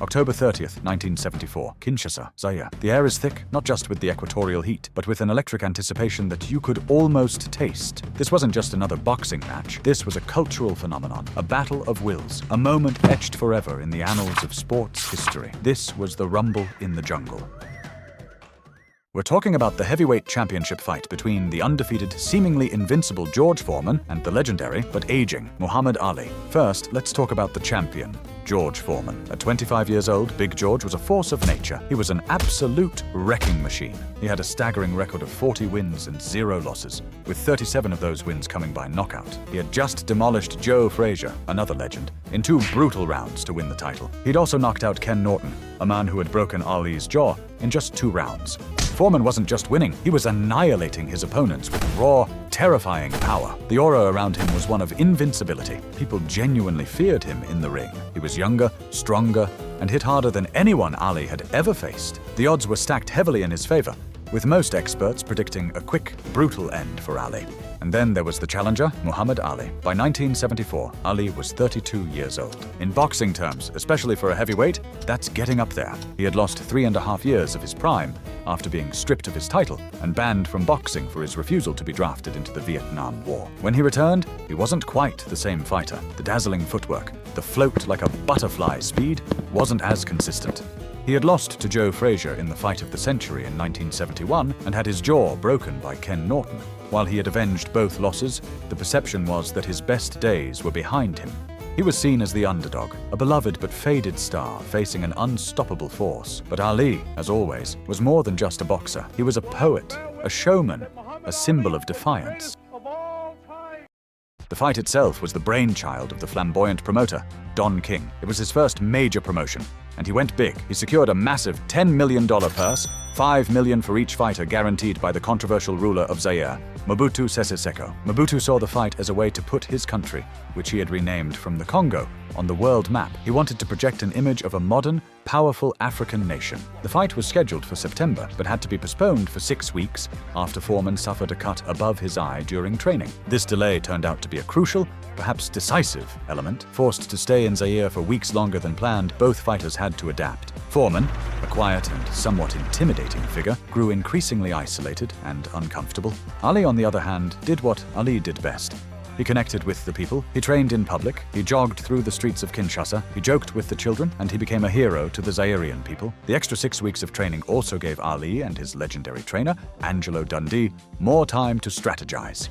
October 30th, 1974, Kinshasa, Zaire. The air is thick, not just with the equatorial heat, but with an electric anticipation that you could almost taste. This wasn't just another boxing match. This was a cultural phenomenon, a battle of wills, a moment etched forever in the annals of sports history. This was the rumble in the jungle. We're talking about the heavyweight championship fight between the undefeated, seemingly invincible George Foreman and the legendary, but aging, Muhammad Ali. First, let's talk about the champion, George Foreman. At 25 years old, Big George was a force of nature. He was an absolute wrecking machine. He had a staggering record of 40 wins and 0 losses, with 37 of those wins coming by knockout. He had just demolished Joe Frazier, another legend, in 2 brutal rounds to win the title. He'd also knocked out Ken Norton, a man who had broken Ali's jaw, in just 2 rounds. Foreman wasn't just winning, he was annihilating his opponents with raw, terrifying power. The aura around him was one of invincibility. People genuinely feared him in the ring. He was younger, stronger, and hit harder than anyone Ali had ever faced. The odds were stacked heavily in his favor, with most experts predicting a quick, brutal end for Ali. And then there was the challenger, Muhammad Ali. By 1974, Ali was 32 years old. In boxing terms, especially for a heavyweight, that's getting up there. He had lost 3.5 years of his prime after being stripped of his title and banned from boxing for his refusal to be drafted into the Vietnam War. When he returned, he wasn't quite the same fighter. The dazzling footwork, the float like a butterfly speed wasn't as consistent. He had lost to Joe Frazier in the fight of the century in 1971 and had his jaw broken by Ken Norton. While he had avenged both losses, the perception was that his best days were behind him. He was seen as the underdog, a beloved but faded star facing an unstoppable force. But Ali, as always, was more than just a boxer. He was a poet, a showman, a symbol of defiance. The fight itself was the brainchild of the flamboyant promoter, Don King. It was his first major promotion, and he went big. He secured a massive $10 million purse, $5 million for each fighter guaranteed by the controversial ruler of Zaire, Mobutu Sese Seko. Mobutu saw the fight as a way to put his country, which he had renamed from the Congo, on the world map. He wanted to project an image of a modern, powerful African nation. The fight was scheduled for September, but had to be postponed for 6 weeks after Foreman suffered a cut above his eye during training. This delay turned out to be a crucial, perhaps decisive, element. Forced to stay in Zaire for weeks longer than planned, both fighters had to adapt. Foreman, a quiet and somewhat intimidating figure, grew increasingly isolated and uncomfortable. Ali, on the other hand, did what Ali did best. He connected with the people, he trained in public, he jogged through the streets of Kinshasa, he joked with the children, and he became a hero to the Zairean people. The extra 6 weeks of training also gave Ali and his legendary trainer, Angelo Dundee, more time to strategize.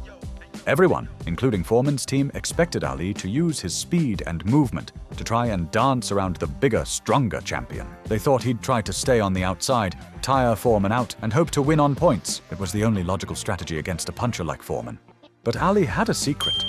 Everyone, including Foreman's team, expected Ali to use his speed and movement to try and dance around the bigger, stronger champion. They thought he'd try to stay on the outside, tire Foreman out, and hope to win on points. It was the only logical strategy against a puncher like Foreman. But Ali had a secret.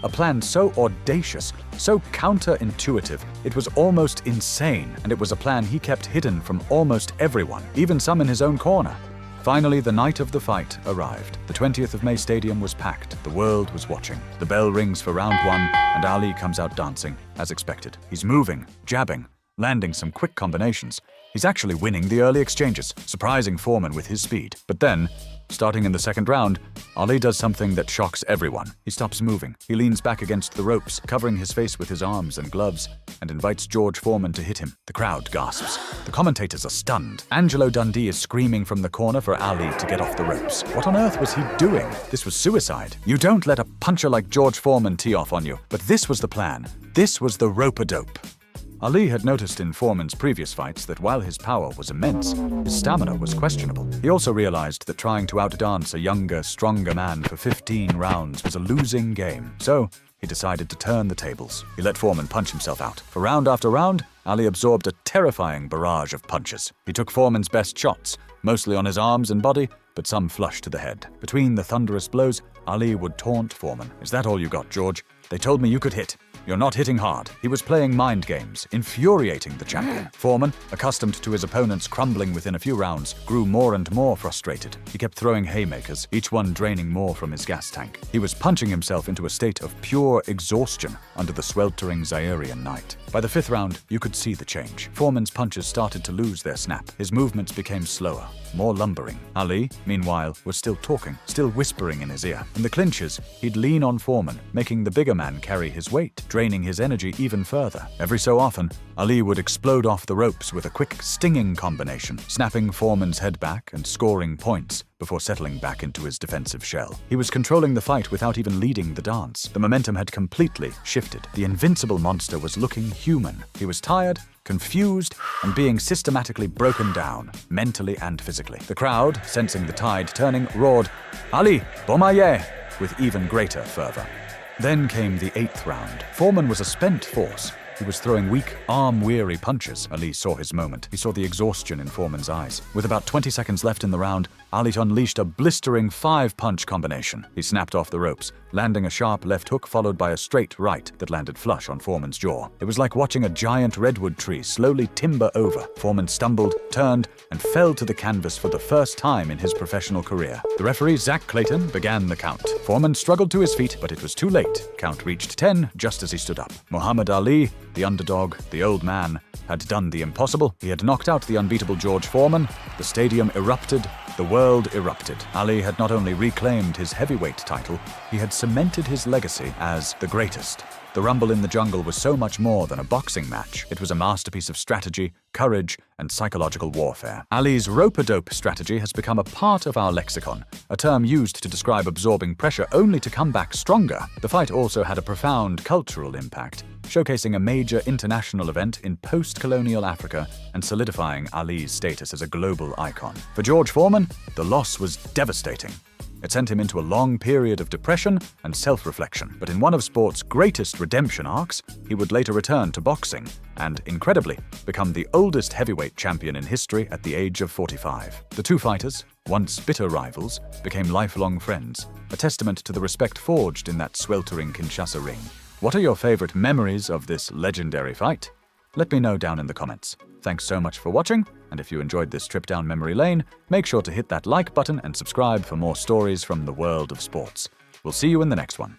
A plan so audacious, so counterintuitive, it was almost insane, and it was a plan he kept hidden from almost everyone, even some in his own corner. Finally, the night of the fight arrived. The 20th of May Stadium was packed. The world was watching. The bell rings for round 1, and Ali comes out dancing, as expected. He's moving, jabbing, landing some quick combinations. He's actually winning the early exchanges, surprising Foreman with his speed. But then, starting in the second round, Ali does something that shocks everyone. He stops moving. He leans back against the ropes, covering his face with his arms and gloves, and invites George Foreman to hit him. The crowd gasps. The commentators are stunned. Angelo Dundee is screaming from the corner for Ali to get off the ropes. What on earth was he doing? This was suicide. You don't let a puncher like George Foreman tee off on you. But this was the plan. This was the rope-a-dope. Ali had noticed in Foreman's previous fights that while his power was immense, his stamina was questionable. He also realized that trying to outdance a younger, stronger man for 15 rounds was a losing game. So, he decided to turn the tables. He let Foreman punch himself out. For round after round, Ali absorbed a terrifying barrage of punches. He took Foreman's best shots, mostly on his arms and body, but some flush to the head. Between the thunderous blows, Ali would taunt Foreman. "Is that all you got, George? They told me you could hit. You're not hitting hard." He was playing mind games, infuriating the champion. Foreman, accustomed to his opponents crumbling within a few rounds, grew more and more frustrated. He kept throwing haymakers, each one draining more from his gas tank. He was punching himself into a state of pure exhaustion under the sweltering Zairean night. By the 5th round, you could see the change. Foreman's punches started to lose their snap. His movements became slower, more lumbering. Ali, meanwhile, was still talking, still whispering in his ear. In the clinches, he'd lean on Foreman, making the bigger man carry his weight. draining his energy even further. Every so often, Ali would explode off the ropes with a quick, stinging combination, snapping Foreman's head back and scoring points before settling back into his defensive shell. He was controlling the fight without even leading the dance. The momentum had completely shifted. The invincible monster was looking human. He was tired, confused, and being systematically broken down, mentally and physically. The crowd, sensing the tide turning, roared, "Ali, Bomaye!" with even greater fervor. Then came the 8th round. Foreman was a spent force. He was throwing weak, arm-weary punches. Ali saw his moment. He saw the exhaustion in Foreman's eyes. With about 20 seconds left in the round, Ali unleashed a blistering 5-punch combination. He snapped off the ropes, landing a sharp left hook followed by a straight right that landed flush on Foreman's jaw. It was like watching a giant redwood tree slowly timber over. Foreman stumbled, turned, and fell to the canvas for the first time in his professional career. The referee, Zach Clayton, began the count. Foreman struggled to his feet, but it was too late. Count reached 10 just as he stood up. Muhammad Ali, the underdog, the old man, had done the impossible. He had knocked out the unbeatable George Foreman. The stadium erupted. The world erupted. Ali had not only reclaimed his heavyweight title, he had cemented his legacy as the greatest. The Rumble in the Jungle was so much more than a boxing match. It was a masterpiece of strategy, courage, and psychological warfare. Ali's rope-a-dope strategy has become a part of our lexicon, a term used to describe absorbing pressure only to come back stronger. The fight also had a profound cultural impact, showcasing a major international event in post-colonial Africa and solidifying Ali's status as a global icon. For George Foreman, the loss was devastating. It sent him into a long period of depression and self-reflection. But in one of sport's greatest redemption arcs, he would later return to boxing and, incredibly, become the oldest heavyweight champion in history at the age of 45. The two fighters, once bitter rivals, became lifelong friends, a testament to the respect forged in that sweltering Kinshasa ring. What are your favorite memories of this legendary fight? Let me know down in the comments. Thanks so much for watching, and if you enjoyed this trip down memory lane, make sure to hit that like button and subscribe for more stories from the world of sports. We'll see you in the next one.